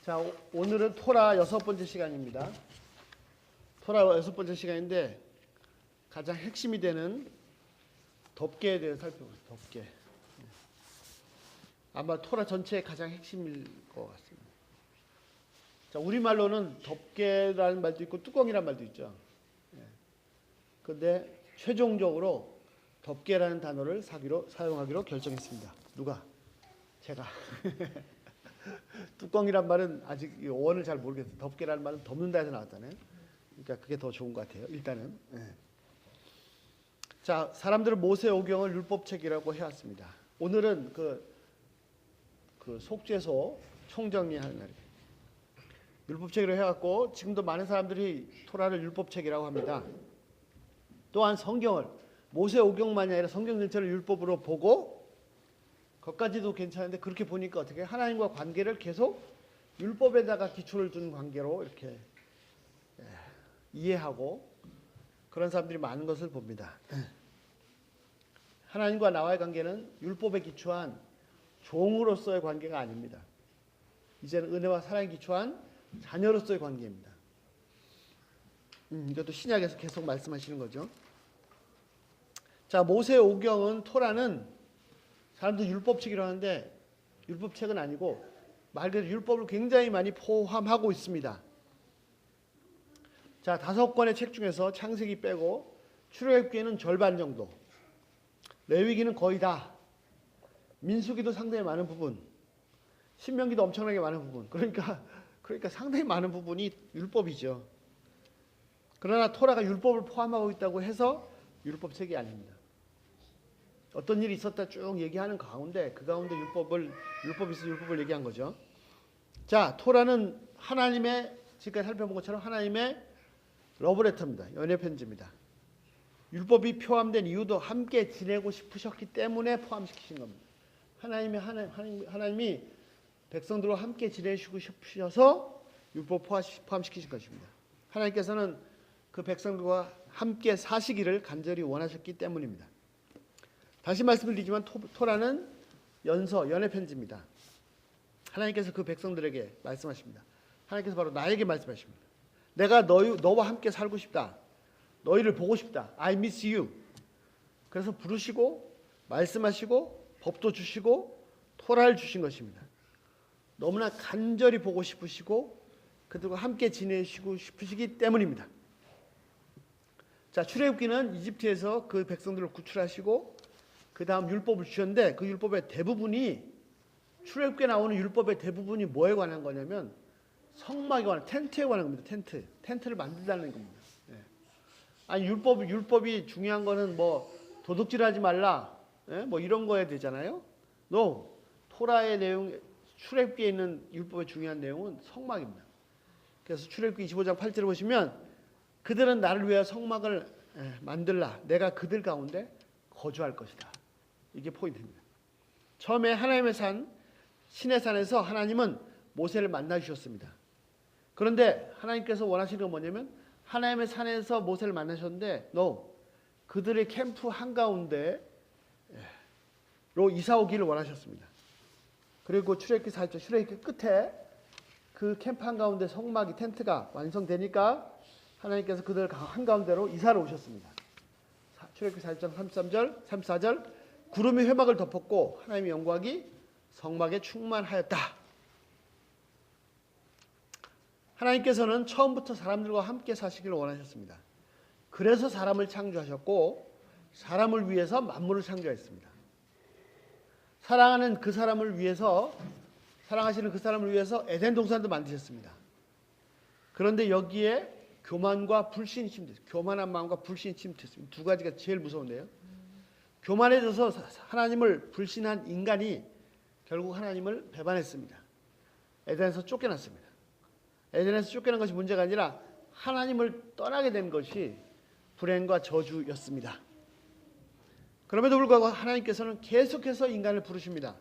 자, 오늘은 토라 6번째 시간입니다. 토라 6번째 시간인데 가장 핵심이 되는 덮개에 대해서 살펴보겠습니다. 덮개. 아마 토라 전체의 가장 핵심일 것 같습니다. 자, 우리말로는 덮개라는 말도 있고 뚜껑이라는 말도 있죠. 그런데 최종적으로 덮개라는 단어를 사용하기로 결정했습니다. 누가? 제가. 뚜껑이란 말은 아직 어원을 잘 모르겠어요. 덮개라는 말은 덮는다 해서 나왔잖아요. 그러니까 그게 더 좋은 것 같아요. 일단은. 자, 사람들은 모세오경을 율법책이라고 해왔습니다. 오늘은 그 속죄소 총정리하는 날이에요. 율법책이라고 해왔고 지금도 많은 사람들이 토라를 율법책이라고 합니다. 또한 성경을 모세오경만이 아니라 성경 전체를 율법으로 보고 그것까지도 괜찮은데 그렇게 보니까 어떻게 하나님과 관계를 계속 율법에다가 기초를 둔 관계로 이렇게 이해하고 그런 사람들이 많은 것을 봅니다. 하나님과 나와의 관계는 율법에 기초한 종으로서의 관계가 아닙니다. 이제는 은혜와 사랑에 기초한 자녀로서의 관계입니다. 이것도 신약에서 계속 말씀하시는 거죠. 자, 모세오경은 토라는 사람들 율법책이라고 하는데 율법책은 아니고 말 그대로 율법을 굉장히 많이 포함하고 있습니다. 자, 5권의 책 중에서 창세기 빼고 출애굽기는 절반 정도, 레위기는 거의 다, 민수기도 상당히 많은 부분, 신명기도 엄청나게 많은 부분, 그러니까 상당히 많은 부분이 율법이죠. 그러나 토라가 율법을 포함하고 있다고 해서 율법책이 아닙니다. 어떤 일이 있었다 쭉 얘기하는 가운데 그 가운데 율법이 있어 율법을 얘기한 거죠. 자, 토라는 하나님의 지금까지 살펴본 것처럼 하나님의 러브레터입니다. 연애 편지입니다. 율법이 포함된 이유도 함께 지내고 싶으셨기 때문에 포함시키신 겁니다. 하나님이 백성들과 함께 지내시고 싶으셔서 율법 포함시키신 것입니다. 하나님께서는 그 백성들과 함께 사시기를 간절히 원하셨기 때문입니다. 다시 말씀드리지만 토라는 연애 편지입니다. 하나님께서 그 백성들에게 말씀하십니다. 하나님께서 바로 나에게 말씀하십니다. 내가 너와 함께 살고 싶다. 너희를 보고 싶다. I miss you. 그래서 부르시고 말씀하시고 법도 주시고 토라를 주신 것입니다. 너무나 간절히 보고 싶으시고 그들과 함께 지내시고 싶으시기 때문입니다. 자, 출애굽기는 이집트에서 그 백성들을 구출하시고 그 다음 율법을 주셨는데 그 율법의 대부분이 출애굽기에 나오는 율법의 대부분이 뭐에 관한 거냐면 성막에 관한 텐트에 관한 겁니다. 텐트를 만들다는 겁니다. 아니 율법이 중요한 거는 뭐 도둑질하지 말라 뭐 이런 거에 되잖아요. 토라의 내용 출애굽기에 있는 율법의 중요한 내용은 성막입니다. 그래서 출애굽기 25장 8절을 보시면 그들은 나를 위하여 성막을 만들라. 내가 그들 가운데 거주할 것이다. 이게 포인트입니다. 처음에 하나님의 산 시내산에서 하나님은 모세를 만나 주셨습니다. 그런데 하나님께서 원하시는 건 뭐냐면 하나님의 산에서 모세를 만나셨는데 그들의 캠프 한가운데로 이사 오기를 원하셨습니다. 그리고 출애굽기 4절 출애굽기 끝에 그 캠프 한가운데 성막이 텐트가 완성되니까 하나님께서 그들 한가운데로 이사를 오셨습니다. 출애굽기 4장 33절 34절 구름이 회막을 덮었고 하나님의 영광이 성막에 충만하였다. 하나님께서는 처음부터 사람들과 함께 사시기를 원하셨습니다. 그래서 사람을 창조하셨고 사람을 위해서 만물을 창조했습니다. 사랑하시는 그 사람을 위해서 에덴 동산도 만드셨습니다. 그런데 여기에 교만과 불신이 침투했습니다. 교만한 마음과 불신이 침투했습니다. 두 가지가 제일 무서운데요. 교만해져서 하나님을 불신한 인간이 결국 하나님을 배반했습니다. 에덴에서 쫓겨났습니다. 에덴에서 쫓겨난 것이 문제가 아니라 하나님을 떠나게 된 것이 불행과 저주였습니다. 그럼에도 불구하고 하나님께서는 계속해서 인간을 부르십니다.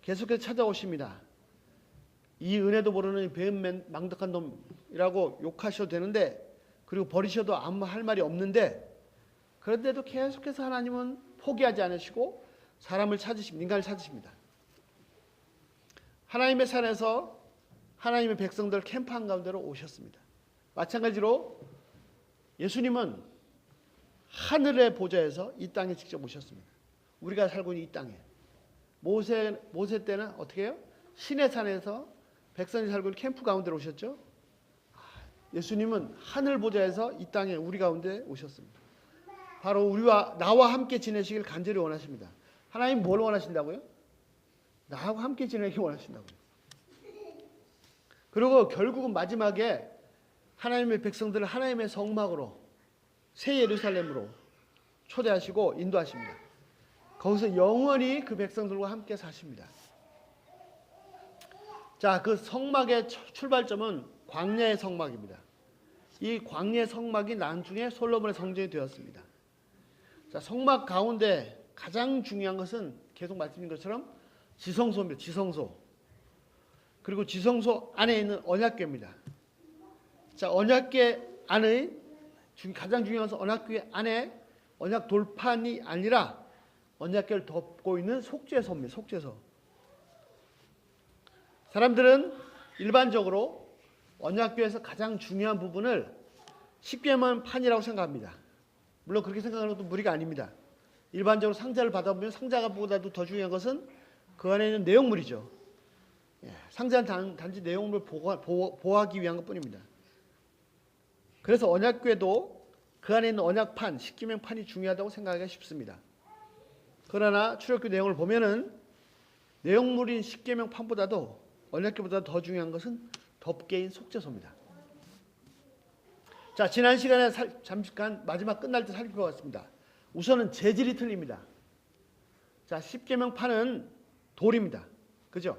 계속해서 찾아오십니다. 이 은혜도 모르는 배은맨 망덕한 놈이라고 욕하셔도 되는데 그리고 버리셔도 아무 할 말이 없는데 그런데도 계속해서 하나님은 포기하지 않으시고 인간을 찾으십니다. 하나님의 산에서 하나님의 백성들 캠프 한가운데로 오셨습니다. 마찬가지로 예수님은 하늘의 보좌에서 이 땅에 직접 오셨습니다. 우리가 살고 있는 이 땅에. 모세 때는 어떻게 해요? 시내산에서 백성이 살고 있는 캠프 가운데로 오셨죠. 예수님은 하늘 보좌에서 이 땅에 우리 가운데 오셨습니다. 바로 나와 함께 지내시길 간절히 원하십니다. 하나님 뭘 원하신다고요? 나하고 함께 지내기 원하신다고요. 그리고 결국은 마지막에 하나님의 백성들을 하나님의 성막으로 새 예루살렘으로 초대하시고 인도하십니다. 거기서 영원히 그 백성들과 함께 사십니다. 자, 그 성막의 출발점은 광야의 성막입니다. 이 광야의 성막이 나중에 솔로몬의 성전이 되었습니다. 자, 성막 가운데 가장 중요한 것은 계속 말씀드린 것처럼 지성소입니다. 지성소. 그리고 지성소 안에 있는 언약궤입니다. 자, 언약궤 안의 가장 중요한 것은 언약궤 안에 언약 돌판이 아니라 언약궤를 덮고 있는 속죄소입니다. 속죄소. 사람들은 일반적으로 언약궤에서 가장 중요한 부분을 십계명판이라고 생각합니다. 물론 그렇게 생각하는 것도 무리가 아닙니다. 일반적으로 상자를 받아보면 상자보다도 더 중요한 것은 그 안에 있는 내용물이죠. 상자는 단지 내용물을 보호하기 위한 것뿐입니다. 그래서 언약궤도 그 안에 있는 언약판, 십계명판이 중요하다고 생각하기가 쉽습니다. 그러나 출애굽기 내용을 보면은 내용물인 십계명판보다도 언약궤보다 더 중요한 것은 덮개인 속죄소입니다. 자, 지난 시간에 잠깐 마지막 끝날 때 살펴봤습니다. 우선은 재질이 틀립니다. 자, 십계명판은 돌입니다. 그죠?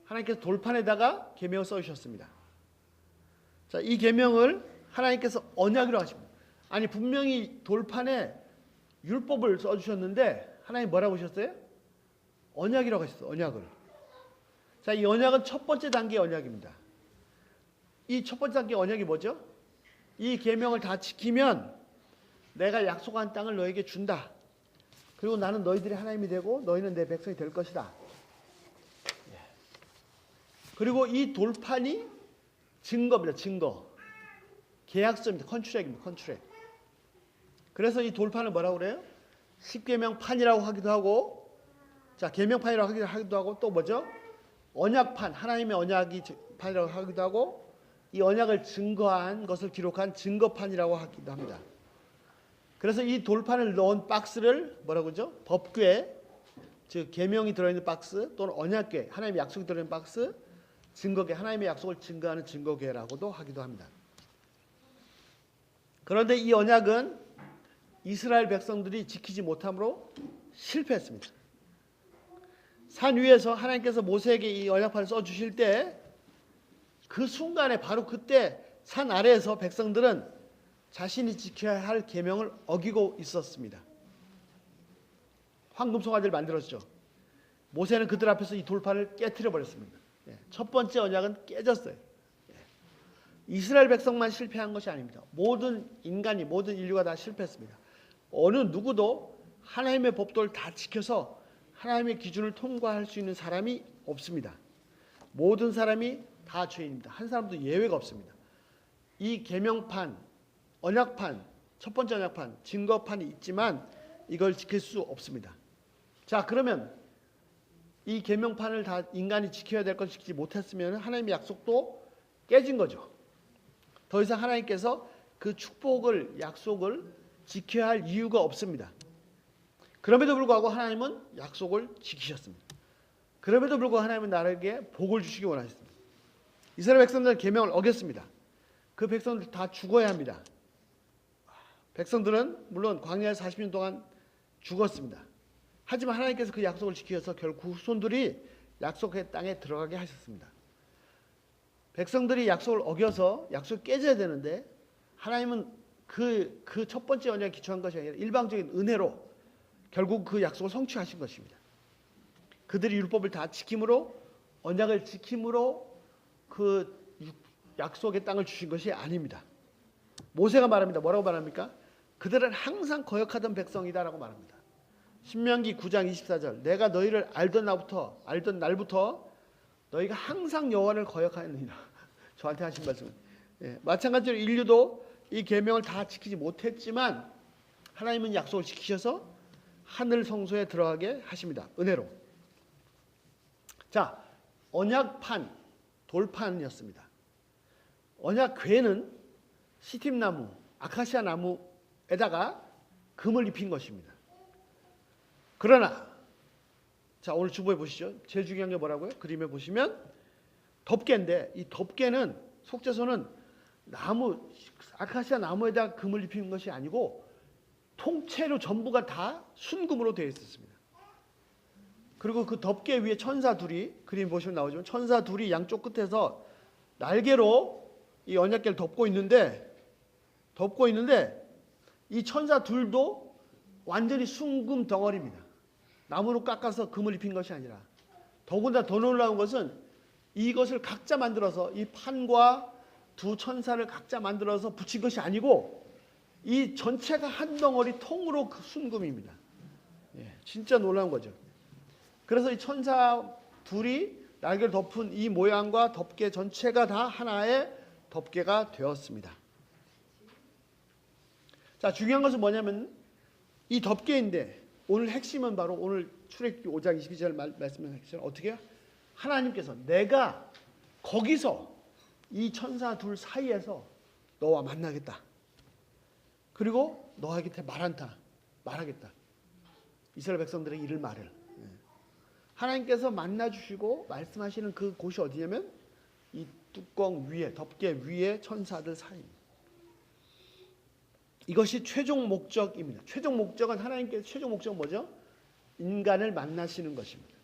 하나님께서 돌판에다가 계명을 써주셨습니다. 자, 이 계명을 하나님께서 언약이라고 하십니다. 아니, 분명히 돌판에 율법을 써주셨는데 하나님 뭐라고 하셨어요? 언약이라고 하셨어요. 언약을. 자, 이 언약은 첫 번째 단계의 언약입니다. 이 첫 번째 단계의 언약이 뭐죠? 이 계명을 다 지키면 내가 약속한 땅을 너에게 준다. 그리고 나는 너희들의 하나님이 되고 너희는 내 백성이 될 것이다. 그리고 이 돌판이 증거입니다. 증거. 계약서입니다. 컨트랙입니다. 컨트랙. 그래서 이 돌판을 뭐라고 그래요? 십계명판이라고 하기도 하고, 자, 계명판이라고 하기도 하고, 또 뭐죠? 언약판, 하나님의 언약이 판이라고 하기도 하고, 이 언약을 증거한 것을 기록한 증거판이라고 하기도 합니다. 그래서 이 돌판을 넣은 박스를 뭐라고 그러죠? 법궤, 즉 계명이 들어있는 박스 또는 언약궤, 하나님의 약속이 들어있는 박스, 증거궤, 하나님의 약속을 증거하는 증거궤라고도 하기도 합니다. 그런데 이 언약은 이스라엘 백성들이 지키지 못함으로 실패했습니다. 산 위에서 하나님께서 모세에게 이 언약판을 써주실 때 그 순간에 바로 그때 산 아래에서 백성들은 자신이 지켜야 할 계명을 어기고 있었습니다. 황금송아지를 만들었죠. 모세는 그들 앞에서 이 돌판을 깨트려 버렸습니다. 첫 번째 언약은 깨졌어요. 이스라엘 백성만 실패한 것이 아닙니다. 모든 인간이, 모든 인류가 다 실패했습니다. 어느 누구도 하나님의 법도를 다 지켜서 하나님의 기준을 통과할 수 있는 사람이 없습니다. 모든 사람이 다 죄인입니다. 한 사람도 예외가 없습니다. 이 계명판, 언약판, 첫 번째 언약판, 증거판이 있지만 이걸 지킬 수 없습니다. 자, 그러면 이 계명판을 다 인간이 지켜야 될 것을 지키지 못했으면 하나님의 약속도 깨진 거죠. 더 이상 하나님께서 그 축복을, 약속을 지켜야 할 이유가 없습니다. 그럼에도 불구하고 하나님은 약속을 지키셨습니다. 그럼에도 불구하고 하나님은 나에게 복을 주시기 원하셨습니다. 이스라엘 백성들은 계명을 어겼습니다. 그 백성들 다 죽어야 합니다. 백성들은 물론 광야에서 40년 동안 죽었습니다. 하지만 하나님께서 그 약속을 지키셔서 결국 후손들이 약속의 땅에 들어가게 하셨습니다. 백성들이 약속을 어겨서 약속을 깨져야 되는데 하나님은 그 첫 번째 언약에 기초한 것이 아니라 일방적인 은혜로 결국 그 약속을 성취하신 것입니다. 그들이 율법을 다 지킴으로, 언약을 지킴으로 그 약속의 땅을 주신 것이 아닙니다. 모세가 말합니다. 뭐라고 말합니까? 그들은 항상 거역하던 백성이다라고 말합니다. 신명기 9장 24절 내가 너희를 알던 날부터 너희가 항상 여호와를 거역하느니라. 저한테 하신 말씀은. 예, 마찬가지로 인류도 이 계명을 다 지키지 못했지만 하나님은 약속을 지키셔서 하늘 성소에 들어가게 하십니다. 은혜로. 자, 언약판, 돌판이었습니다. 언약궤는 시팀나무, 아카시아 나무에다가 금을 입힌 것입니다. 그러나 자, 오늘 주보에 보시죠. 제일 중요한 게 뭐라고요? 그림에 보시면 덮개인데 이 덮개는 속죄소는 나무, 아카시아 나무에다가 금을 입힌 것이 아니고 통째로 전부가 다 순금으로 되어 있었습니다. 그리고 그 덮개 위에 천사 둘이, 그림 보시면 나오지만 천사 둘이 양쪽 끝에서 날개로 이 언약궤를 덮고 있는데 이 천사 둘도 완전히 순금 덩어리입니다. 나무로 깎아서 금을 입힌 것이 아니라, 더군다나 더 놀라운 것은 이것을 각자 만들어서 이 판과 두 천사를 각자 만들어서 붙인 것이 아니고 이 전체가 한 덩어리 통으로 그 순금입니다. 예, 진짜 놀라운 거죠. 그래서 이 천사 둘이 날개를 덮은 이 모양과 덮개 전체가 다 하나의 덮개가 되었습니다. 자, 중요한 것은 뭐냐면 이 덮개인데 오늘 핵심은 바로 오늘 출애굽기 5장 22절 말씀의 핵심은 어떻게 해요? 하나님께서 내가 거기서 이 천사 둘 사이에서 너와 만나겠다. 그리고 너와 곁에 말하겠다. 이스라엘 백성들에게 이를 말을. 하나님께서 만나주시고 말씀하시는 그 곳이 어디냐면 이 뚜껑 위에, 덮개 위에 천사들 사이입니다. 이것이 최종 목적입니다. 최종 목적은 하나님께서 최종 목적은 뭐죠? 인간을 만나시는 것입니다.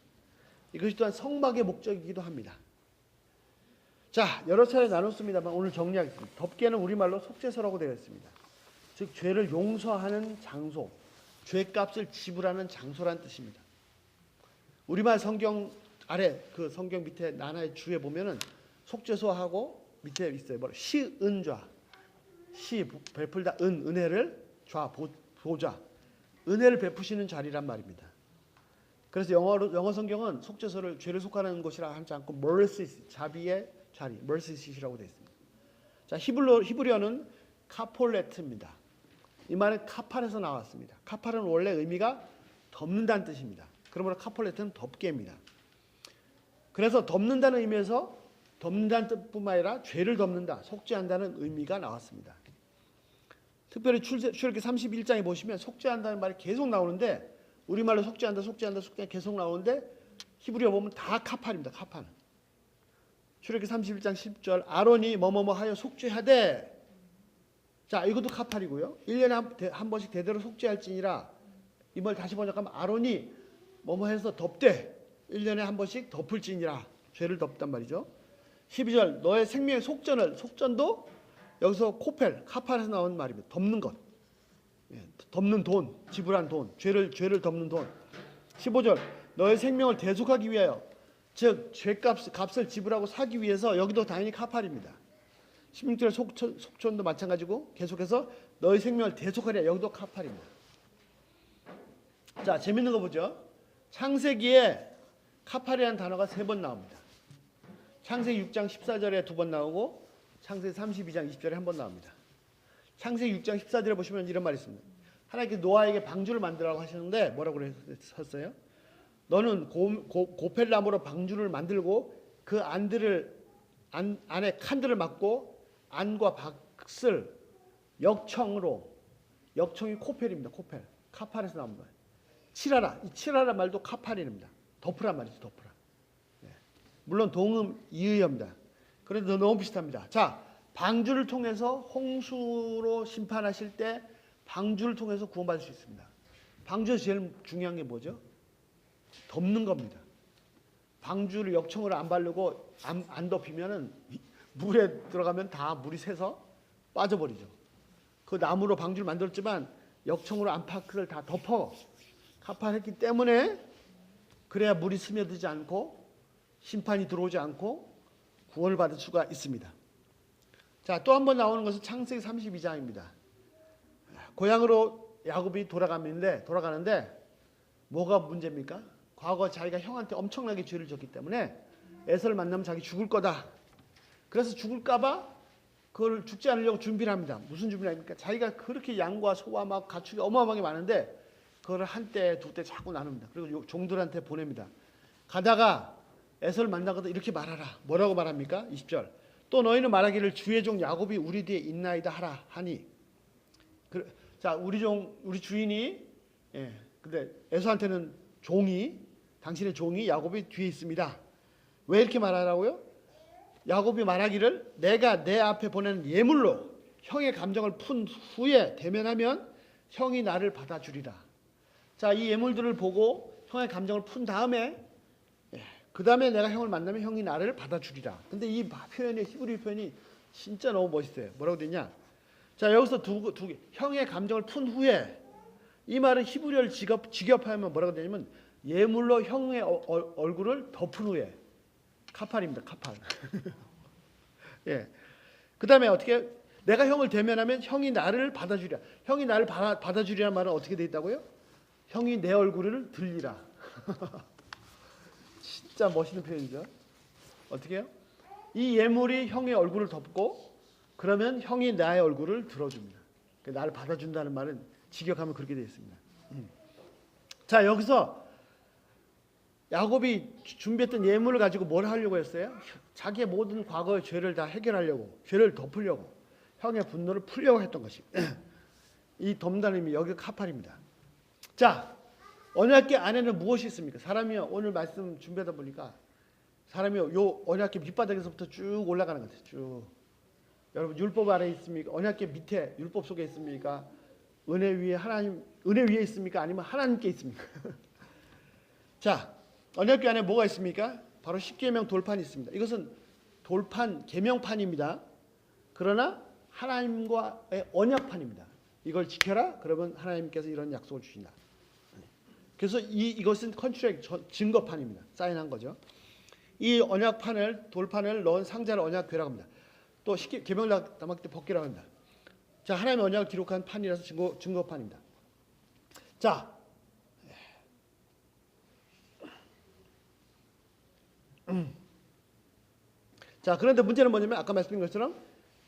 이것이 또한 성막의 목적이기도 합니다. 자, 여러 차례 나눴습니다만 오늘 정리하겠습니다. 덮개는 우리말로 속죄소라고 되어 있습니다. 즉 죄를 용서하는 장소, 죄값을 지불하는 장소라는 뜻입니다. 우리말 성경 아래 그 성경 밑에 나나의 주에 보면은 속죄소하고 밑에 있어요. 뭐 시은좌, 시 베풀다 은혜를 좌 보좌, 은혜를 베푸시는 자리란 말입니다. 그래서 영어 성경은 속죄소를 죄를 속하는 곳이라 하지 않고 mercy, 자비의 자리, mercy seat이라고 되어 있습니다. 자, 히브리어는 카폴레트입니다. 이 말은 카팔에서 나왔습니다. 카팔은 원래 의미가 덮는다는 뜻입니다. 그러므로 카폴레트는 덮개입니다. 그래서 덮는다는 의미에서 덮는다는 뜻뿐만 아니라 죄를 덮는다, 속죄한다는 의미가 나왔습니다. 특별히 출애굽기 31장에 보시면 속죄한다는 말이 계속 나오는데 우리말로 속죄한다 계속 나오는데 히브리어 보면 다 카팔입니다. 카팔. 출애굽기 31장 10절 아론이 뭐뭐뭐 하여 속죄하되, 자, 이것도 카팔이고요. 1년에 한 번씩 대대로 속죄할지니라. 이 말 다시 번역하면 아론이 뭐뭐 해서 덮되 1년에 한 번씩 덮을지니라. 죄를 덮단 말이죠. 12절 너의 생명의 속전도 여기서 코펠, 카팔에서 나온 말입니다. 덮는 것. 예, 덮는 돈, 지불한 돈, 죄를 덮는 돈. 15절 너의 생명을 대속하기 위하여, 즉 값을 지불하고 사기 위해서, 여기도 당연히 카팔입니다. 16절 속전도 마찬가지고 계속해서 너의 생명을 대속하려, 여기도 카팔입니다. 자, 재밌는 거 보죠. 창세기에 카팔이라는 단어가 3번 나옵니다. 창세기 6장 14절에 2번 나오고 창세기 32장 20절에 1번 나옵니다. 창세기 6장 14절에 보시면 이런 말이 있습니다. 하나님께서 노아에게 방주를 만들라고 하셨는데 뭐라고 하셨어요? 너는 고펠나무로 방주를 만들고 그 안에 칸들을 막고 안과 박을 역청이 코펠입니다. 코펠. 카팔에서 나온 거예요. 칠하라. 이 칠하라 말도 카팔입니다. 덮으란 말이죠. 덮으라. 네. 물론 동음 이의어입니다. 그런데 너무 비슷합니다. 자, 방주를 통해서 홍수로 심판하실 때 방주를 통해서 구원받을 수 있습니다. 방주에서 제일 중요한 게 뭐죠? 덮는 겁니다. 방주를 역청으로 안 바르고 안 덮이면은 물에 들어가면 다 물이 새서 빠져버리죠. 그 나무로 방주를 만들었지만 역청으로 안팎을 다 덮어 카팔했기 때문에, 그래야 물이 스며들지 않고 심판이 들어오지 않고 구원을 받을 수가 있습니다. 자, 또 한 번 나오는 것은 창세기 32장입니다. 고향으로 야곱이 돌아가는데 뭐가 문제입니까? 과거 자기가 형한테 엄청나게 죄를 졌기 때문에 에서를 만나면 자기 죽을 거다. 그래서 죽을까봐 그걸 죽지 않으려고 준비를 합니다. 무슨 준비를 합니까? 자기가 그렇게 양과 소와 막 가축이 어마어마하게 많은데 그거를 한때 두 때 자꾸 나눕니다. 그리고 종들한테 보냅니다. 가다가 에서를 만나거든 이렇게 말하라. 뭐라고 말합니까? 20절. 또 너희는 말하기를 주의 종 야곱이 우리 뒤에 있나이다 하라 하니. 자, 우리 주인이 근데 에서한테는 당신의 종이 야곱이 뒤에 있습니다. 왜 이렇게 말하라고요? 야곱이 말하기를 내가 내 앞에 보내는 예물로 형의 감정을 푼 후에 대면하면 형이 나를 받아주리라. 자, 이 예물들을 보고 형의 감정을 푼 다음에 그 다음에 내가 형을 만나면 형이 나를 받아주리라. 근데 이 표현이 히브리 표현이 진짜 너무 멋있어요. 뭐라고 되냐? 자, 여기서 두 개. 형의 감정을 푼 후에 이 말은 히브리어를 직역하면 뭐라고 되냐면 예물로 형의 얼굴을 덮은 후에 카팔입니다. 카팔. 예. 그 다음에 어떻게? 내가 형을 대면하면 형이 나를 받아주리라. 형이 나를 받아주리라는 말은 어떻게 돼 있다고요? 형이 내 얼굴을 들리라. 진짜 멋있는 표현이죠. 어떻게 해요? 이 예물이 형의 얼굴을 덮고 그러면 형이 나의 얼굴을 들어줍니다. 나를 받아준다는 말은 직역하면 그렇게 되어 있습니다. 자, 여기서 야곱이 준비했던 예물을 가지고 뭘 하려고 했어요? 자기의 모든 과거의 죄를 다 해결하려고, 죄를 덮으려고, 형의 분노를 풀려고 했던 것이 이 덤다림이 여기 카팔입니다. 자, 언약궤 안에는 무엇이 있습니까? 사람이요, 오늘 말씀 준비하다 보니까 사람이요, 요 언약궤 밑바닥에서부터 쭉 올라가는 것 같아요. 쭉. 여러분, 율법 아래 있습니까? 언약궤 밑에 율법 속에 있습니까? 은혜 위에 있습니까? 아니면 하나님께 있습니까? 자, 언약궤 안에 뭐가 있습니까? 바로 십계명 돌판이 있습니다. 이것은 돌판, 계명판입니다. 그러나 하나님과의 언약판입니다. 이걸 지켜라. 그러면 하나님께서 이런 약속을 주신다. 그래서 이것은 컨트랙 증거판입니다. 사인한 거죠. 이 돌판을 넣은 상자를 언약궤라고 합니다. 또 계명을 담았을 때 법궤라고 합니다. 자, 하나님의 언약을 기록한 판이라서 증거판입니다. 자, 자, 그런데 문제는 뭐냐면 아까 말씀드린 것처럼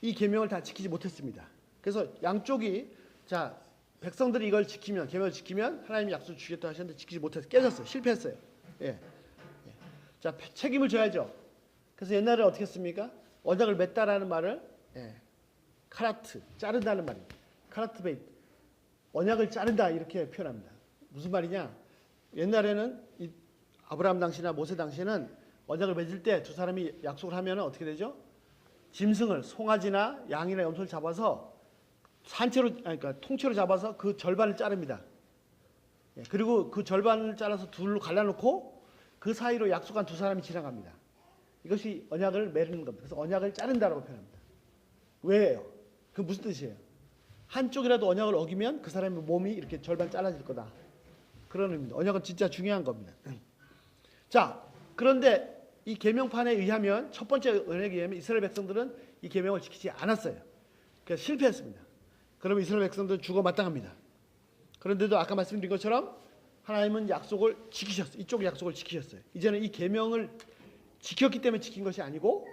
이 계명을 다 지키지 못했습니다. 그래서 양쪽이 자, 백성들이 이걸 계명을 지키면 하나님이 약속을 주겠다 하셨는데 지키지 못해서 깨졌어요. 실패했어요. 예. 자, 책임을 져야죠. 그래서 옛날에 어떻게 했습니까? 언약을 맺다라는 말을 카라트, 자른다는 말입니다. 카라트 베이트, 언약을 자른다 이렇게 표현합니다. 무슨 말이냐? 옛날에는 이 아브라함 당시나 모세 당시에는 언약을 맺을 때 두 사람이 약속을 하면 어떻게 되죠? 짐승을 송아지나 양이나 염소를 잡아서 그러니까 통째로 잡아서 그 절반을 자릅니다. 그리고 그 절반을 잘라서 둘로 갈라놓고 그 사이로 약속한 두 사람이 지나갑니다. 이것이 언약을 맺는 겁니다. 그래서 언약을 자른다라고 표현합니다. 왜요? 그 무슨 뜻이에요? 한쪽이라도 언약을 어기면 그 사람의 몸이 이렇게 절반 잘라질 거다. 그런 의미입니다. 언약은 진짜 중요한 겁니다. 자, 그런데 이 계명판에 의하면 첫 번째 언약에 의하면 이스라엘 백성들은 이 계명을 지키지 않았어요. 그래서 실패했습니다. 그러면 이스라엘 백성들은 죽어 마땅합니다. 그런데도 아까 말씀드린 것처럼 하나님은 약속을 지키셨어요. 이쪽 약속을 지키셨어요. 이제는 이 계명을 지켰기 때문에 지킨 것이 아니고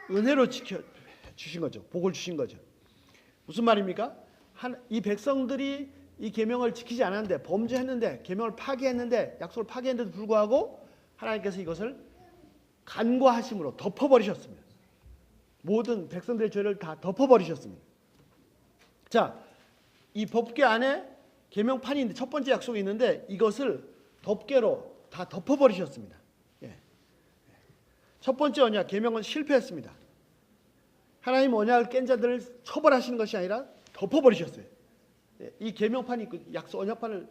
은혜로 주신 거죠. 복을 주신 거죠. 무슨 말입니까? 이 백성들이 이 계명을 지키지 않았는데 범죄했는데 계명을 파기했는데 약속을 파기했는데도 불구하고 하나님께서 이것을 간과하심으로 덮어버리셨습니다. 모든 백성들의 죄를 다 덮어버리셨습니다. 자, 이 법궤 안에 계명판이 있는데 첫 번째 약속이 있는데 이것을 덮개로 다 덮어버리셨습니다. 첫 번째 언약 계명은 실패했습니다. 하나님 언약을 깬 자들을 처벌하시는 것이 아니라 덮어버리셨어요. 이 계명판이 약속 언약판을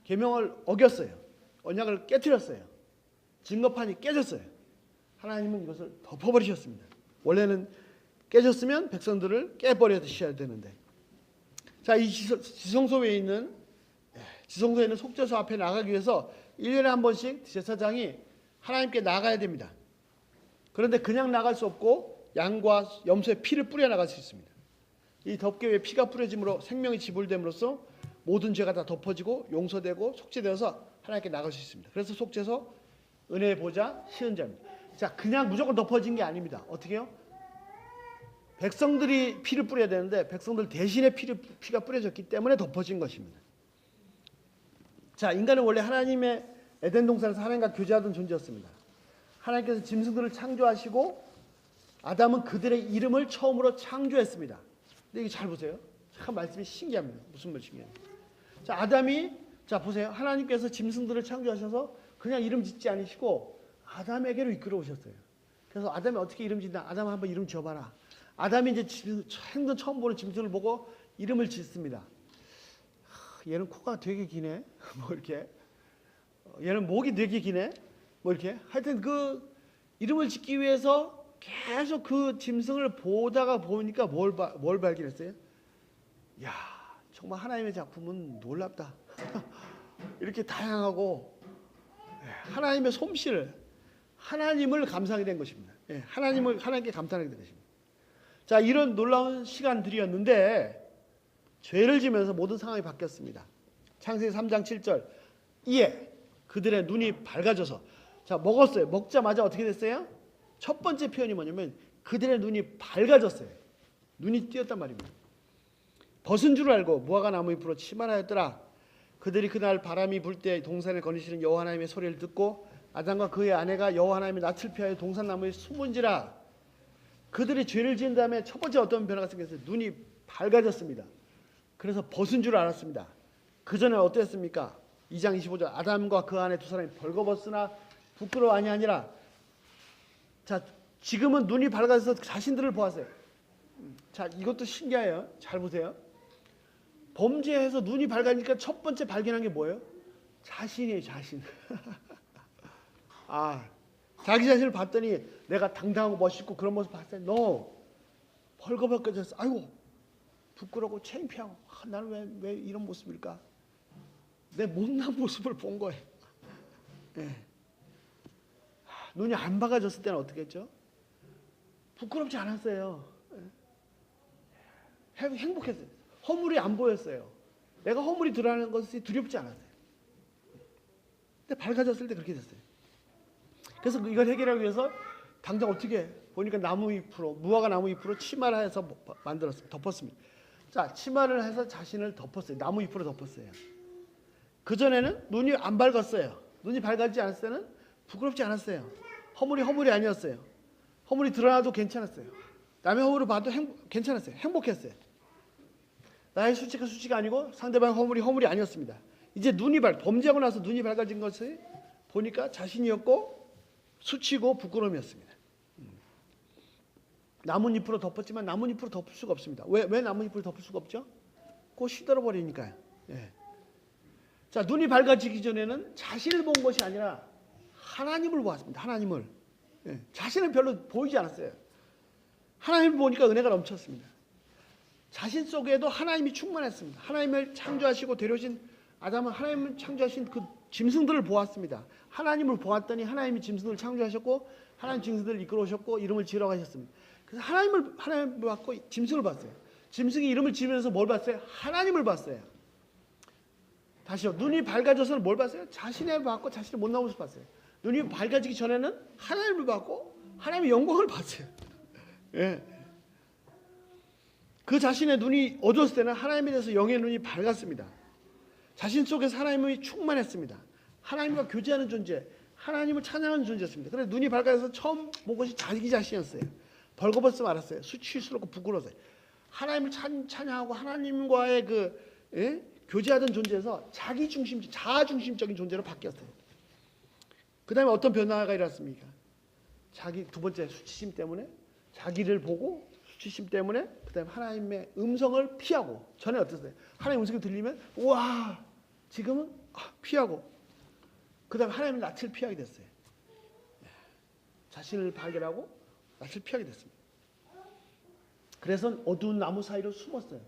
계명을 어겼어요. 언약을 깨뜨렸어요. 증거판이 깨졌어요. 하나님은 이것을 덮어버리셨습니다. 원래는 깨졌으면 백성들을 깨버려 드셔야 되는데. 자, 이 지성소에 있는 속죄소 앞에 나가기 위해서 1년에 한 번씩 제사장이 하나님께 나가야 됩니다. 그런데 그냥 나갈 수 없고 양과 염소의 피를 뿌려 나갈 수 있습니다. 이 덮개 위에 피가 뿌려짐으로 생명이 지불됨으로써 모든 죄가 다 덮어지고 용서되고 속죄되어서 하나님께 나갈 수 있습니다. 그래서 속죄소, 은혜의 보좌, 시은자입니다. 자, 그냥 무조건 덮어진 게 아닙니다. 어떻게요? 백성들이 피를 뿌려야 되는데 백성들 대신에 피가 뿌려졌기 때문에 덮어진 것입니다. 자, 인간은 원래 하나님의 에덴 동산에서 하나님과 교제하던 존재였습니다. 하나님께서 짐승들을 창조하시고 아담은 그들의 이름을 처음으로 창조했습니다. 근데 이거 잘 보세요. 참 말씀이 신기합니다. 무슨 말 신기합니다. 자, 아담이 자 보세요. 하나님께서 짐승들을 창조하셔서 그냥 이름 짓지 않으시고 아담에게로 이끌어 오셨어요. 그래서 아담이 어떻게 이름 짓나? 아담 한번 이름 지어봐라. 아담이 이제 생전 처음 보는 짐승을 보고 이름을 짓습니다. 얘는 코가 되게 기네. 뭐 이렇게. 얘는 목이 되게 기네. 뭐 이렇게. 하여튼 그 이름을 짓기 위해서 계속 그 짐승을 보다가 보니까 뭘 발견했어요? 야, 정말 하나님의 작품은 놀랍다. 이렇게 다양하고 하나님의 솜씨를 하나님을 감상하게 된 것입니다. 하나님께 감탄하게 된 것입니다. 자, 이런 놀라운 시간들이었는데 죄를 지면서 모든 상황이 바뀌었습니다. 창세기 3장 7절 이에 그들의 눈이 밝아져서 자 먹었어요. 먹자마자 어떻게 됐어요? 첫 번째 표현이 뭐냐면 그들의 눈이 밝아졌어요. 눈이 띄었단 말입니다. 벗은 줄 알고 무화과 나무 잎으로 치마하였더라. 그들이 그날 바람이 불 때 동산에 거니시는 여호와 하나님의 소리를 듣고 아담과 그의 아내가 여호와 하나님의 낯을 피하여 동산 나무에 숨은지라. 그들이 죄를 지은 다음에 첫 번째 어떤 변화가 생겼어요? 눈이 밝아졌습니다. 그래서 벗은 줄 알았습니다. 그 전에 어땠습니까? 2장 25절 아담과 그 아내 두 사람이 벌거벗으나 부끄러워 아니하니라. 자, 지금은 눈이 밝아져서 자신들을 보았어요. 자, 이것도 신기해요. 잘 보세요. 범죄해서 눈이 밝아지니까 첫 번째 발견한 게 뭐예요? 자신이에요, 자신. 자기 자신을 봤더니 내가 당당하고 멋있고 그런 모습 봤어요. No. 벌거벗겨졌어. 아이고, 부끄럽고 창피하고 나는 왜 이런 모습일까? 내 못난 모습을 본 거예요. 눈이 안 밝아졌을 때는 어떻게 했죠? 부끄럽지 않았어요. 행복했어요. 허물이 안 보였어요. 내가 허물이 드러나는 것이 두렵지 않았어요. 근데 밝아졌을 때 그렇게 됐어요. 그래서 이걸 해결하기 위해서 당장 어떻게 보니까 나무 잎으로 무화과 나무 잎으로 치마를 해서 만들었습니다. 덮었습니다. 자, 치마를 해서 자신을 덮었어요. 나무 잎으로 덮었어요. 그 전에는 눈이 안 밝았어요. 눈이 밝아지지 않았을 때는 부끄럽지 않았어요. 허물이 아니었어요. 허물이 드러나도 괜찮았어요. 남의 허물을 봐도 괜찮았어요. 행복했어요. 나의 수치가 아니고 상대방 허물이 아니었습니다. 이제 범죄하고 나서 눈이 밝아진 것을 보니까 자신이었고 수치고 부끄러움이었습니다. 나뭇잎으로 덮었지만 나뭇잎으로 덮을 수가 없습니다. 왜 나뭇잎으로 덮을 수가 없죠? 그거 시들어버리니까요. 자, 눈이 밝아지기 전에는 자신을 본 것이 아니라 하나님을 보았습니다. 하나님을. 자신은 별로 보이지 않았어요. 하나님을 보니까 은혜가 넘쳤습니다. 자신 속에도 하나님이 충만했습니다. 하나님을 창조하시고 데려오신 아담은 하나님을 창조하신 그 짐승들을 보았습니다. 하나님을 보았더니 하나님이 짐승들을 창조하셨고 하나님 짐승들을 이끌어오셨고 이름을 지으라고 하셨습니다. 그래서 하나님을 봤고 짐승을 봤어요. 짐승이 이름을 지으면서 뭘 봤어요? 하나님을 봤어요. 다시요. 눈이 밝아져서는 뭘 봤어요? 자신을 봤고 자신의 못난 모습을 봤어요. 눈이 밝아지기 전에는 하나님을 봤고 하나님의 영광을 봤어요. 그 자신의 눈이 어두웠을 때는 하나님에 대해서 영의 눈이 밝았습니다. 자신 속에서 하나님이 충만했습니다. 하나님과 교제하는 존재, 하나님을 찬양하는 존재였습니다. 그런데 눈이 밝아져서 처음 본 것이 자기 자신이었어요. 벌거벗음 알았어요. 수치스럽고 부끄러워서요. 하나님을 찬양하고 하나님과의 교제하던 존재에서 자아중심적인 존재로 바뀌었어요. 그 다음에 어떤 변화가 일어났습니까? 두 번째 수치심 때문에 자기를 보고 수치심 때문에 그 다음에 하나님의 음성을 피하고 전에 어땠어요? 하나님의 음성이 들리면 우와 지금은 피하고 그 다음에 하나님의 낯을 피하게 됐어요. 자신을 발견하고 낯을 피하게 됐습니다. 그래서 어두운 나무 사이로 숨었어요.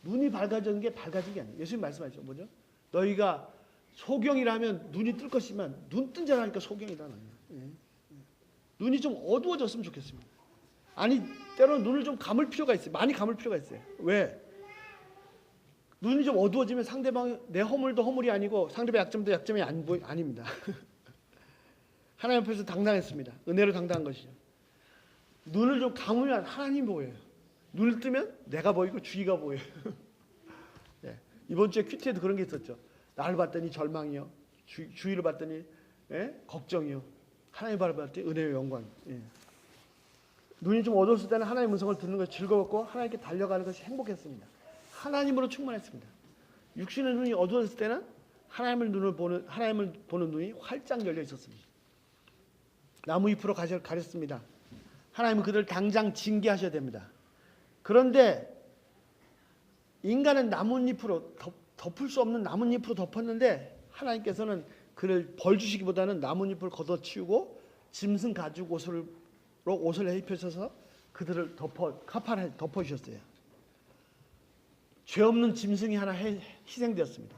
눈이 밝아진 게 아니에요. 예수님 말씀하시죠. 뭐죠? 너희가 소경이라면 눈이 뜰 것이지만 눈 뜬 자가 하니까 소경이다. 눈이 좀 어두워졌으면 좋겠습니다. 아니 때로는 눈을 좀 감을 필요가 있어요. 많이 감을 필요가 있어요. 왜? 눈이 좀 어두워지면 상대방 내 허물도 허물이 아니고 상대방 약점도 약점이 아닙니다. 하나님 앞에서 당당했습니다. 은혜로 당당한 것이죠. 눈을 좀 감으면 하나님 보여요. 눈을 뜨면 내가 보이고 주위가 보여요. 네. 이번 주에 큐티에도 그런 게 있었죠. 나를 봤더니 절망이요. 주위를 봤더니 걱정이요. 하나님 바라봤더니 은혜의 영광. 예. 눈이 좀 어두웠을 때는 하나님의 음성을 듣는 것이 즐거웠고 하나님께 달려가는 것이 행복했습니다. 하나님으로 충만했습니다. 육신의 눈이 어두웠을 때는 하나님을 보는 눈이 활짝 열려 있었습니다. 나무 잎으로 가렸습니다. 하나님은 그들을 당장 징계하셔야 됩니다. 그런데 인간은 나뭇잎으로 덮을 수 없는 나뭇잎으로 덮었는데 하나님께서는 그를 벌 주시기보다는 나뭇잎을 걷어치우고 짐승 가죽 옷을 입혀셔서 그들을 덮어주셨어요. 죄 없는 짐승이 하나 희생되었습니다.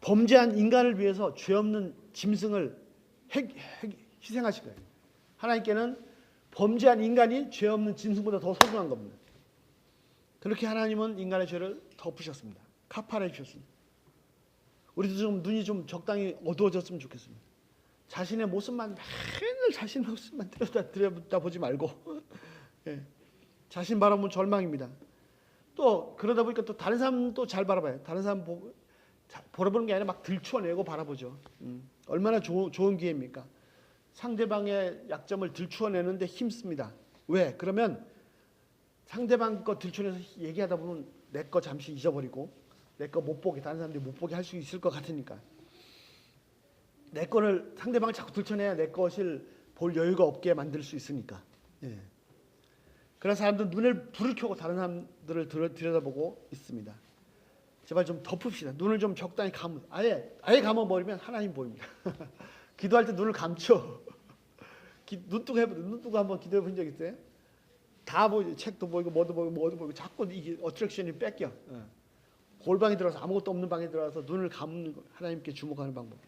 범죄한 인간을 위해서 죄 없는 짐승을 희생하신 거예요. 하나님께는 범죄한 인간이 죄 없는 짐승보다 더 소중한 겁니다. 그렇게 하나님은 인간의 죄를 덮으셨습니다. 카파라 해주셨습니다. 우리도 좀 눈이 좀 적당히 어두워졌으면 좋겠습니다. 자신의 모습만 맨날 자신의 모습만 들여다보지 말고 예. 자신 바라보면 절망입니다. 또 그러다 보니까 또 다른 사람도 잘 바라봐요. 다른 사람 보러보는 게 아니라 막 들추어내고 바라보죠. 얼마나 좋은 기회입니까? 상대방의 약점을 들추어내는데 힘씁니다. 왜? 그러면 상대방 거 들추어내서 얘기하다 보면 내 거 잠시 잊어버리고 내 거 못 보게, 다른 사람들이 못 보게 할 수 있을 것 같으니까 내 거를 상대방을 자꾸 들춰내야 내 것을 볼 여유가 없게 만들 수 있으니까. 예. 그런 사람들은 눈을 불을 켜고 다른 사람들을 들여다보고 있습니다. 제발 좀 덮읍시다. 눈을 좀 적당히 아예 감아버리면 하나님 보입니다. 기도할 때 눈을 감죠. 눈 뜨고 한번 기도해 본 적 있어요? 다 보이죠. 책도 보이고 뭐도 보이고 자꾸 이게 어트랙션이 뺏겨. 골방에 들어가서 아무것도 없는 방에 들어가서 눈을 감는 거, 하나님께 주목하는 방법.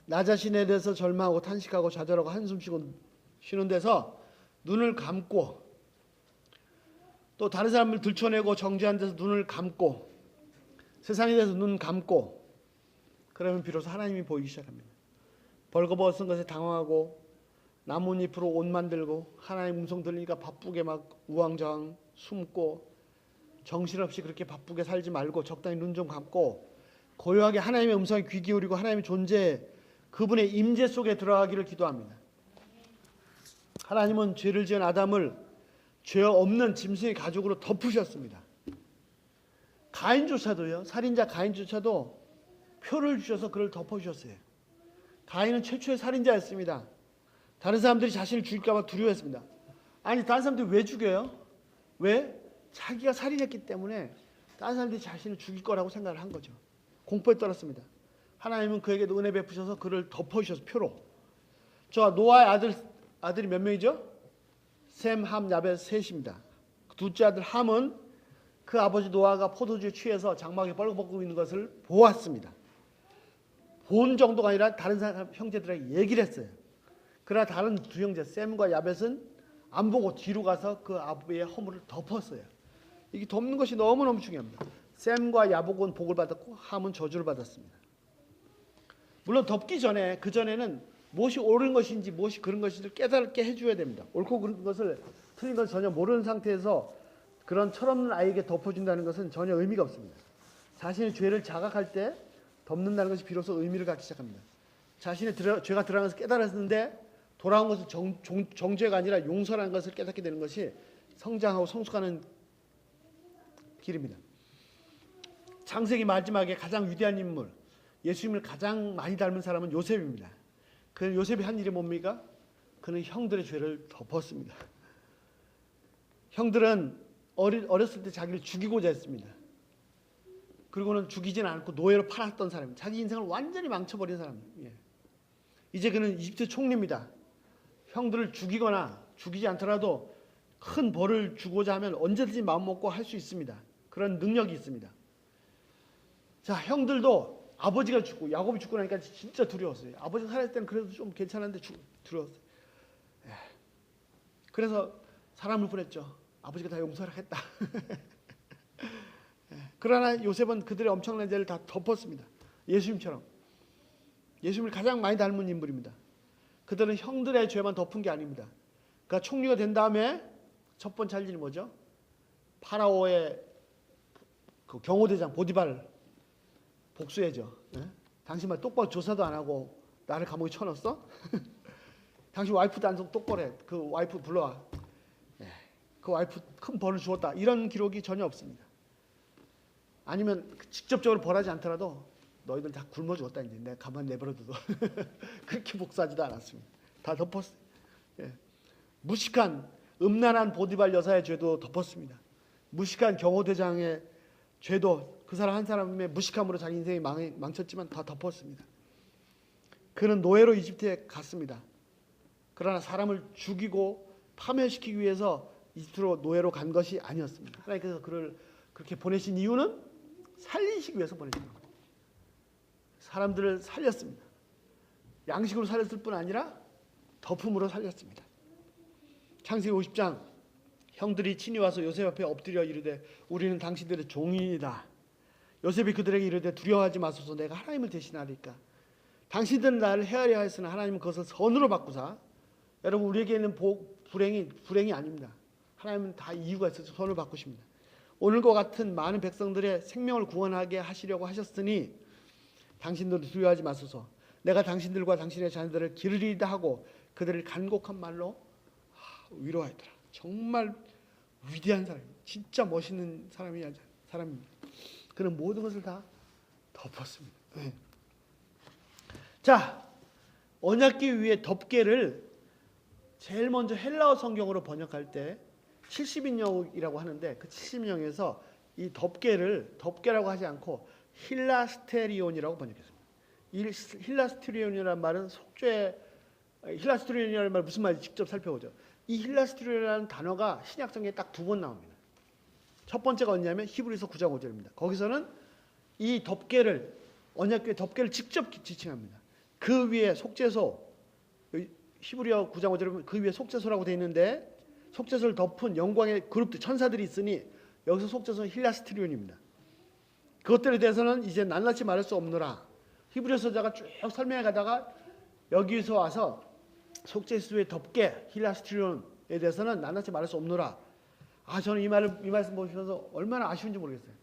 나 자신에 대해서 절망하고 탄식하고 좌절하고 한숨 쉬는 데서 눈을 감고 또 다른 사람을 들춰내고 정죄하는 데서 눈을 감고 세상에 대해서 눈 감고 그러면 비로소 하나님이 보이기 시작합니다. 벌거벗은 것에 당황하고 나뭇잎으로 옷 만들고 하나님 음성 들리니까 바쁘게 막 우왕좌왕 숨고 정신없이 그렇게 바쁘게 살지 말고 적당히 눈 좀 감고 고요하게 하나님의 음성에 귀 기울이고 하나님의 존재 그분의 임재 속에 들어가기를 기도합니다. 하나님은 죄를 지은 아담을 죄 없는 짐승의 가죽으로 덮으셨습니다. 가인조차도요. 살인자 가인조차도 표를 주셔서 그를 덮어주셨어요. 가인은 최초의 살인자였습니다. 다른 사람들이 자신을 죽일까 봐 두려워했습니다. 아니 다른 사람들이 왜 죽여요? 왜? 자기가 살인했기 때문에 다른 사람들이 자신을 죽일 거라고 생각을 한 거죠. 공포에 떨었습니다. 하나님은 그에게도 은혜 베푸셔서 그를 덮어주셔서 표로. 저 노아의 아들이 몇 명이죠? 셈, 함, 야벳 셋입니다. 둘째 아들 함은 그 아버지 노아가 포도주에 취해서 장막에 벌거벗고 있는 것을 보았습니다. 본 정도가 아니라 다른 사람 형제들에게 얘기를 했어요. 그러나 다른 두 형제 셈과 야벳은 안 보고 뒤로 가서 그 아버지의 허물을 덮었어요. 이게 덮는 것이 너무너무 중요합니다. 셈과 야복은 복을 받았고 함은 저주를 받았습니다. 물론 덮기 전에 그전에는 무엇이 옳은 것인지 무엇이 그런 것인지를 깨닫게 해줘야 됩니다. 옳고 그른 것을 틀린 것을 전혀 모르는 상태에서 그런 철없는 아이에게 덮어준다는 것은 전혀 의미가 없습니다. 자신의 죄를 자각할 때 덮는다는 것이 비로소 의미를 갖기 시작합니다. 자신의 죄가 들어간 것을 깨달았는데 돌아온 것은 정죄가 아니라 용서라는 것을 깨닫게 되는 것이 성장하고 성숙하는 길입니다. 창세기 마지막에 가장 위대한 인물, 예수님을 가장 많이 닮은 사람은 요셉입니다. 그 요셉이 한 일이 뭡니까? 그는 형들의 죄를 덮었습니다. 형들은 어렸을 때 자기를 죽이고자 했습니다. 그리고는 죽이지는 않고 노예로 팔았던 사람입니다. 자기 인생을 완전히 망쳐버린 사람입니다. 이제 그는 이집트 총리입니다. 형들을 죽이거나 죽이지 않더라도 큰 벌을 주고자 하면 언제든지 마음먹고 할 수 있습니다. 그런 능력이 있습니다. 자, 형들도 아버지가 죽고 야곱이 죽고 나니까 진짜 두려웠어요. 아버지가 살았을 때는 그래도 좀 괜찮았는데 두려웠어요. 그래서 사람을 보냈죠. 아버지가 다 용서를 했다. 그러나 요셉은 그들의 엄청난 죄를 다 덮었습니다. 예수님처럼. 예수님을 가장 많이 닮은 인물입니다. 그들은 형들의 죄만 덮은 게 아닙니다. 그러니까 총리가 된 다음에 첫 번째 할 일이 뭐죠? 파라오의 그 경호대장 보디발 복수해죠. 예? 당신 말 똑바로 조사도 안 하고 나를 감옥에 쳐넣었어? 당신 와이프도 안 똑바로 해. 그 와이프 불러와. 예. 그 와이프 큰 벌을 주었다. 이런 기록이 전혀 없습니다. 아니면 직접적으로 벌하지 않더라도 너희들 다 굶어 죽었다. 이제 내가 가만 내버려둬도 그렇게 복수하지도 않았습니다. 다 덮었어요. 예. 무식한 음란한 보디발 여사의 죄도 덮었습니다. 무식한 경호대장의 죄도 그 사람 한 사람의 무식함으로 자기 인생이 망쳤지만 다 덮었습니다. 그는 노예로 이집트에 갔습니다. 그러나 사람을 죽이고 파멸시키기 위해서 이집트로 노예로 간 것이 아니었습니다. 하나님께서 그를 그렇게 보내신 이유는 살리시기 위해서 보내신 겁니다. 사람들을 살렸습니다. 양식으로 살렸을 뿐 아니라 덮음으로 살렸습니다. 창세기 50장 형들이 친히 와서 요셉 앞에 엎드려 이르되 우리는 당신들의 종이다. 요셉이 그들에게 이르되 두려워하지 마소서 내가 하나님을 대신하리까. 당신들은 나를 헤아려 하였으나 하나님은 그것을 선으로 바꾸사. 여러분 우리에게는 불행이 아닙니다. 하나님은 다 이유가 있어서 선을 바꾸십니다. 오늘과 같은 많은 백성들의 생명을 구원하게 하시려고 하셨으니 당신들도 두려워하지 마소서. 내가 당신들과 당신의 자녀들을 기르리다 하고 그들을 간곡한 말로 위로하였더라. 정말 위대한 사람입니다. 진짜 멋있는 사람입니다. 그는 모든 것을 다 덮었습니다. 네. 자, 언약궤 위에 덮개를 제일 먼저 헬라어 성경으로 번역할 때 70인용이라고 하는데 그 70인용에서 이 덮개라고 하지 않고 힐라스테리온이라고 번역했습니다. 이 힐라스테리온이라는 말은 힐라스테리온이라는 말 무슨 말인지 직접 살펴보죠. 이 힐라스테리온이라는 단어가 신약성경에 딱 2번 나옵니다. 첫 번째가 어디냐면 히브리서 9장 5절입니다. 거기서는 이 덮개를 언약궤 덮개를 직접 지칭합니다. 그 위에 속죄소, 히브리어 9장 5절에 보면 그 위에 속죄소라고 되어 있는데 속죄소를 덮은 영광의 그룹들 천사들이 있으니 여기서 속죄소는 힐라스테리온입니다. 그것들에 대해서는 이제 낱낱이 말할 수 없노라. 히브리어 서자가 쭉 설명해 가다가 여기서 와서 속죄소의 덮개 힐라스테리온에 대해서는 낱낱이 말할 수 없노라. 저는 이 말씀 보시면서 얼마나 아쉬운지 모르겠어요.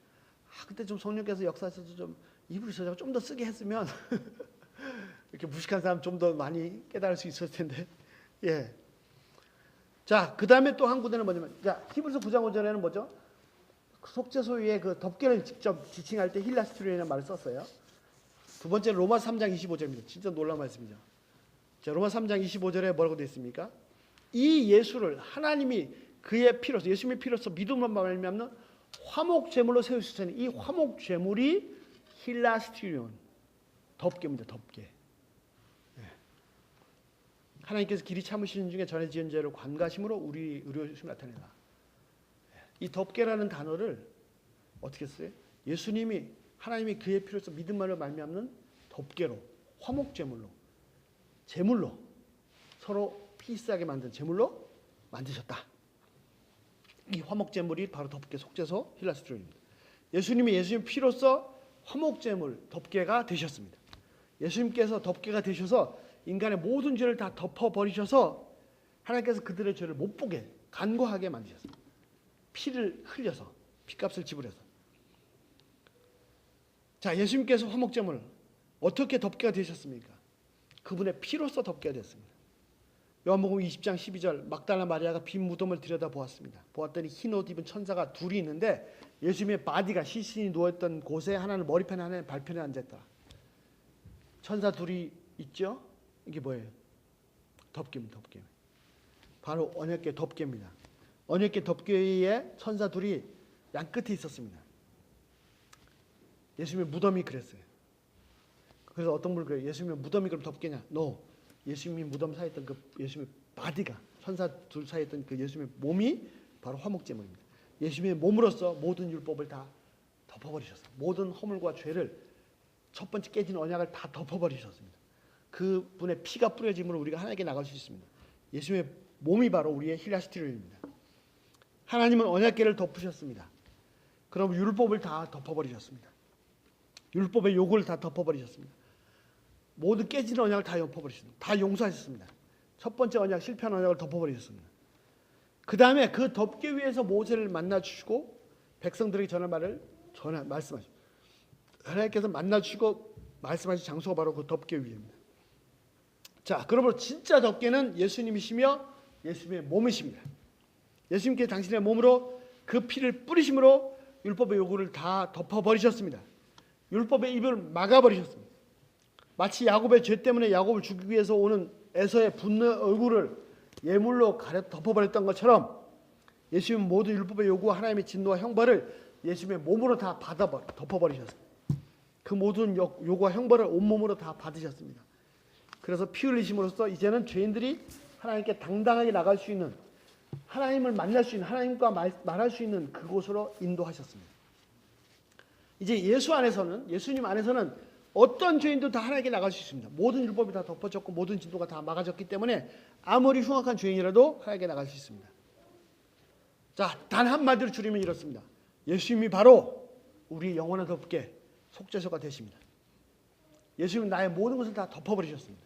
그때 좀 성령께서 역사에서도 좀 히브리 서자가 좀 더 쓰게 했으면 이렇게 무식한 사람 좀 더 많이 깨달을 수 있었을 텐데. 예. 자, 그 다음에 또 한 구절은 뭐냐면, 히브리서 9장 5절에는 뭐죠? 속죄소 위에 그 덮개를 직접 지칭할 때 힐라스테리온이라는 말을 썼어요. 두 번째는 로마 3장 25절입니다. 진짜 놀라운 말씀이죠. 자, 로마 3장 25절에 뭐라고 되어 있습니까? 이 예수를 하나님이 그의 피로서 예수님의 피로서 믿음으로 말미암는 화목 제물로 세우셨으니 이 화목 제물이 힐라스테리온 덮개입니다. 덮개. 네. 하나님께서 길이 참으시는 중에 전에 지은 죄를 관가심으로 우리 의로우심을 나타내라. 이 덮개라는 단어를 어떻게 써요? 예수님이 하나님이 그의 피로서 믿음만을 말미암는 덮개로 화목 제물로 서로 피스하게 만든 제물로 만드셨다. 이 화목 제물이 바로 덮개 속죄소 힐라스테리온입니다. 예수님 피로서 화목 제물 덮개가 되셨습니다. 예수님께서 덮개가 되셔서 인간의 모든 죄를 다 덮어 버리셔서 하나님께서 그들의 죄를 못 보게 간과하게 만드셨습니다. 피를 흘려서 피값을 지불해서. 자, 예수님께서 화목제물 어떻게 덮개가 되셨습니까? 그분의 피로써 덮개가 됐습니다. 요한복음 20장 12절 막달라 마리아가 빈 무덤을 들여다보았습니다. 보았더니 흰 옷 입은 천사가 둘이 있는데 예수님의 바디가 시신이 누워있던 곳에 하나는 머리편에 하나는 발편에 앉아있다. 천사 둘이 있죠? 이게 뭐예요? 덮개입니다. 덮개. 바로 언약궤 덮개입니다. 언약궤 덮개에 천사 둘이 양끝에 있었습니다. 예수님의 무덤이 그랬어요. 그래서 어떤 분은 그래요. 예수님의 무덤이 그럼 덮개냐? No. 예수님이 무덤 사이에 있던 그 예수님의 바디가 천사 둘 사이에 있던 그 예수님의 몸이 바로 화목제물입니다. 예수님의 몸으로써 모든 율법을 다 덮어버리셨어요. 모든 허물과 죄를 첫 번째 깨진 언약을 다 덮어버리셨습니다. 그분의 피가 뿌려짐으로 우리가 하나님께 나갈 수 있습니다. 예수님의 몸이 바로 우리의 힐라스테리온입니다. 하나님은 언약궤를 덮으셨습니다. 그럼 율법을 다 덮어버리셨습니다. 율법의 요구를 다 덮어버리셨습니다. 모든 깨지는 언약을 다 덮어버리셨습니다. 다 용서하셨습니다. 첫 번째 언약, 실패한 언약을 덮어버리셨습니다. 그 다음에 그 덮기 위해서 모세를 만나주시고 백성들에게 전할 말을 말씀하시고, 하나님께서 만나주시고 말씀하신 장소가 바로 그 덮기 위에입니다. 자, 그러므로 진짜 덮개는 예수님이시며 예수님의 몸이십니다. 예수님께 당신의 몸으로 그 피를 뿌리심으로 율법의 요구를 다 덮어버리셨습니다. 율법의 입을 막아버리셨습니다. 마치 야곱의 죄 때문에 야곱을 죽이기 위해서 오는 에서의 분노의 얼굴을 예물로 가려 덮어버렸던 것처럼 예수님은 모든 율법의 요구와 하나님의 진노와 형벌을 예수님의 몸으로 다 덮어버리셨습니다. 그 모든 요구와 형벌을 온몸으로 다 받으셨습니다. 그래서 피 흘리심으로써 이제는 죄인들이 하나님께 당당하게 나갈 수 있는, 하나님을 만날 수 있는, 하나님과 말할 수 있는 그곳으로 인도하셨습니다. 이제 예수님 안에서는 어떤 죄인도 다 하나님께 나갈 수 있습니다. 모든 율법이 다 덮어졌고 모든 진도가 다 막아졌기 때문에 아무리 흉악한 죄인이라도 하나님께 나갈 수 있습니다. 자, 단 한마디로 줄이면 이렇습니다. 예수님이 바로 우리 영원한 덮개, 속죄소가 되십니다. 예수님은 나의 모든 것을 다 덮어버리셨습니다.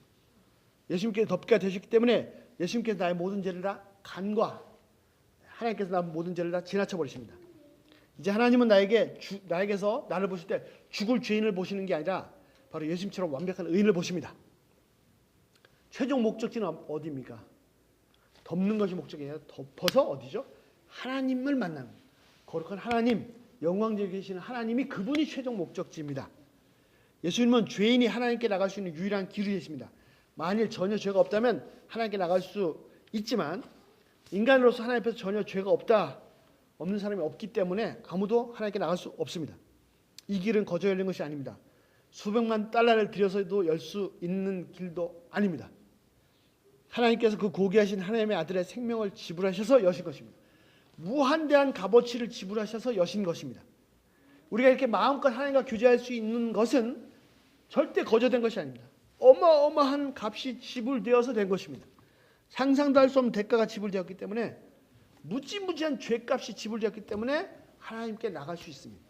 예수님께서 덮개가 되셨기 때문에 예수님께서 나의 모든 죄를 다 간과 하나님께서 나의 모든 죄를 다 지나쳐 버리십니다. 이제 하나님은 나에게서 나를 보실 때 죽을 죄인을 보시는 게 아니라 바로 예수님처럼 완벽한 의인을 보십니다. 최종 목적지는 어디입니까? 덮는 것이 목적이 아니라 덮어서 어디죠? 하나님을 만나는, 거룩한 하나님, 영광적이 계시는 하나님이 그분이 최종 목적지입니다. 예수님은 죄인이 하나님께 나갈 수 있는 유일한 길이 되십니다. 만일 전혀 죄가 없다면 하나님께 나갈 수 있지만 인간으로서 하나님 앞에서 전혀 죄가 없는 사람이 없기 때문에 아무도 하나님께 나갈 수 없습니다. 이 길은 거저 열린 것이 아닙니다. 수백만 달러를 들여서도 열 수 있는 길도 아닙니다. 하나님께서 그 고귀하신 하나님의 아들의 생명을 지불하셔서 여신 것입니다. 무한대한 값어치를 지불하셔서 여신 것입니다. 우리가 이렇게 마음껏 하나님과 교제할 수 있는 것은 절대 거저된 것이 아닙니다. 어마어마한 값이 지불되어서 된 것입니다. 상상도 할 수 없는 대가가 지불되었기 때문에, 무지무지한 죄값이 지불되었기 때문에 하나님께 나갈 수 있습니다.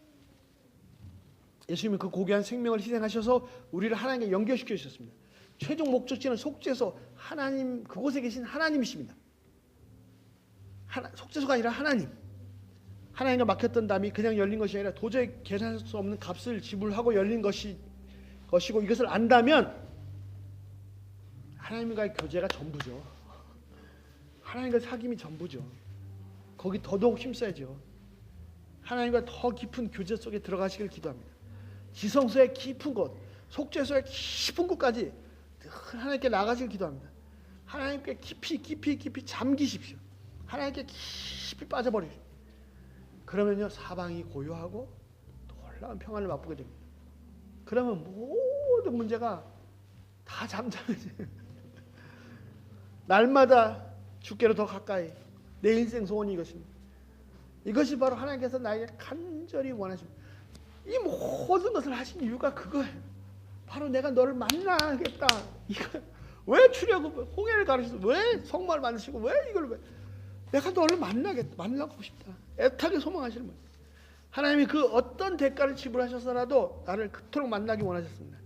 예수님은 그 고귀한 생명을 희생하셔서 우리를 하나님께 연결시켜 주셨습니다. 최종 목적지는 속죄소, 하나님, 그곳에 계신 하나님이십니다. 속죄소가 아니라 하나님. 하나님과 막혔던 담이 그냥 열린 것이 아니라 도저히 계산할 수 없는 값을 지불하고 열린 것이고, 이것을 안다면 하나님과의 교제가 전부죠. 하나님과 사귐이 전부죠. 거기 더더욱 힘써야죠. 하나님과 더 깊은 교제 속에 들어가시길 기도합니다. 지성소의 깊은 곳, 속죄소의 깊은 곳까지 하나님께 나가시길 기도합니다. 하나님께 깊이 잠기십시오. 하나님께 깊이 빠져버리십시오. 그러면요, 사방이 고요하고 놀라운 평안을 맛보게 됩니다. 그러면 모든 문제가 다 잠잠해져요. 날마다 주께로 더 가까이, 내 인생 소원이 이것입니다. 이것이 바로 하나님께서 나에게 간절히 원하십니다. 이 모든 것을 하신 이유가 그거예요. 바로 내가 너를 만나겠다. 이거 왜 출애굽 홍해를 가르치고, 왜 성막을 만드시고, 왜 내가 너를 만나고 싶다. 애타게 소망하시는 거예요. 하나님이 그 어떤 대가를 지불하셔서라도 나를 그토록 만나기 원하셨습니다.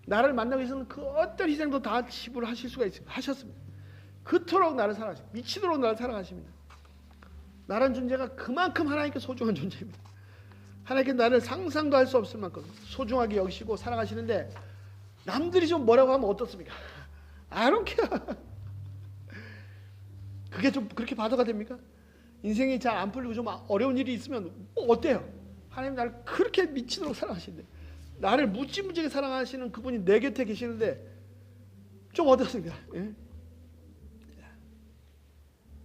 나를 만나기 위해서는 그 어떤 희생도 다 지불하실 수가 하셨습니다. 그토록 나를 사랑하십니다. 미치도록 나를 사랑하십니다. 나란 존재가 그만큼 하나님께 소중한 존재입니다. 하나님께 나를 상상도 할 수 없을 만큼 소중하게 여기시고 사랑하시는데, 남들이 좀 뭐라고 하면 어떻습니까? I don't care. 그게 좀 그렇게 바다가 됩니까? 인생이 잘 안 풀리고 좀 어려운 일이 있으면 어때요? 하나님 나를 그렇게 미치도록 사랑하시는데, 나를 무지무지하게 사랑하시는 그분이 내 곁에 계시는데 좀 어떻습니까? 예?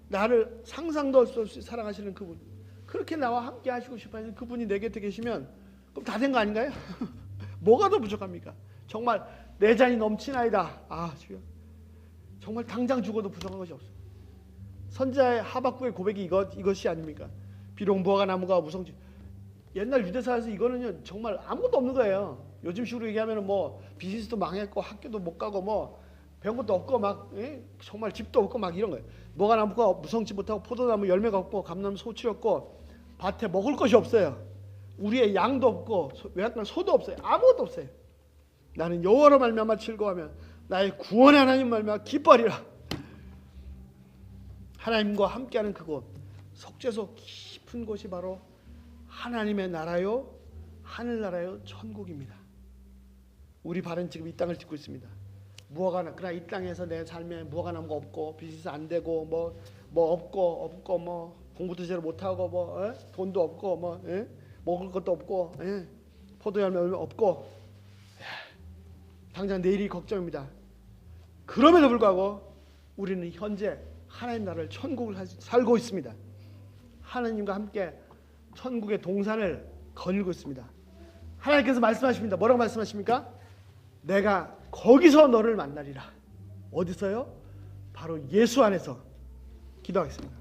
나를 상상도 할 수 없이 사랑하시는 그분, 그렇게 나와 함께 하시고 싶어 하시는 그분이 내 곁에 계시면 그럼 다 된 거 아닌가요? 뭐가 더 부족합니까? 정말 내 잔이 넘치나이다. 아, 주여, 정말 당장 죽어도 부족한 것이 없어. 선지자의 하박국의 고백이 이것이 아닙니까? 비록 무화과 나무가 무성지. 옛날 유대사에서 이거는요 정말 아무것도 없는 거예요. 요즘식으로 얘기하면 뭐 비즈니스도 망했고 학교도 못 가고 뭐 배운 것도 없고 막 정말 집도 없고 막 이런 거예요. 무화과 나무가 무성치 못하고 포도나무 열매가 없고 감나무 소출이 없고 밭에 먹을 것이 없어요. 우리의 양도 없고 외양간 소도 없어요. 아무것도 없어요. 나는 여호와로 말미암아 즐거워하며 나의 구원의 하나님 말미암아 기뻐하리라. 하나님과 함께하는 그곳, 속죄소 깊은 곳이 바로 하나님의 나라요, 하늘나라요, 천국입니다. 우리 발은 지금 이 땅을 딛고 있습니다. 그러나 이 땅에서 내 삶에 무화과 나무가 없고 비즈니스 안 되고 뭐 없고 뭐 공부도 제대로 못하고 뭐 돈도 없고 먹을 것도 없고 포도 열매 없고 당장 내일이 걱정입니다. 그럼에도 불구하고 우리는 현재 하나님 나라를 천국을 살고 있습니다. 하나님과 함께 천국의 동산을 거닐고 있습니다. 하나님께서 말씀하십니다. 뭐라고 말씀하십니까? 내가 거기서 너를 만나리라. 어디서요? 바로 예수 안에서. 기도하겠습니다.